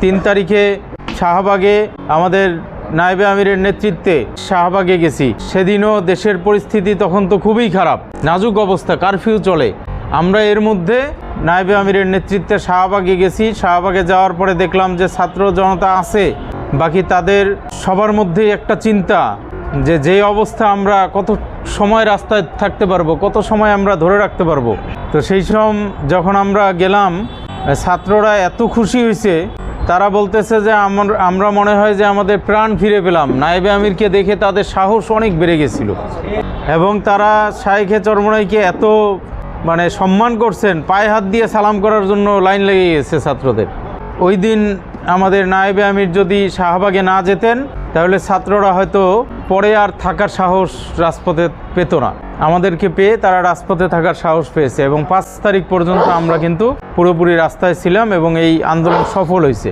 3 তারিখে শাহবাগে আমাদের নায়েবে আমিরের নেতৃত্বে শাহবাগে গেছি। সেদিনও দেশের পরিস্থিতি তখন তো খুবই খারাপ, নাজুক অবস্থা, কারফিউ চলে। আমরা এর মধ্যে নায়েবে আমিরের নেতৃত্বে শাহবাগে গেছি। শাহবাগে যাওয়ার পরে দেখলাম যে ছাত্র জনতা আছে, বাকি তাদের সবার মধ্যেই একটা চিন্তা যে যে অবস্থা আমরা কত সময় রাস্তায় থাকতে পারবো, কত সময় আমরা ধরে রাখতে পারবো। তো সেই সময় যখন আমরা গেলাম, ছাত্ররা এত খুশি হয়েছে, তারা বলতেছে যে আমরা মনে হয় যে আমাদের প্রাণ ফিরে পেলাম। নায়েবে আমিরকে দেখে তাদের সাহস অনেক বেড়ে গেছিল এবং তারা শাইখে চরমনাইকে এত সম্মান করছেন, পায়ে হাত দিয়ে সালাম করার জন্য লাইন লেগে গেছে ছাত্রদের। ওই দিন আমাদের নায়েবে আমির যদি শাহবাগে না যেতেন তাহলে ছাত্ররা হয়তো পরে আর থাকার সাহস রাজপথে পেত না। আমাদেরকে পেয়ে তারা রাজপথে থাকার সাহস পেয়েছে এবং 5 তারিখ পর্যন্ত আমরা কিন্তু পুরোপুরি রাস্তায় ছিলাম এবং এই আন্দোলন সফল হয়েছে।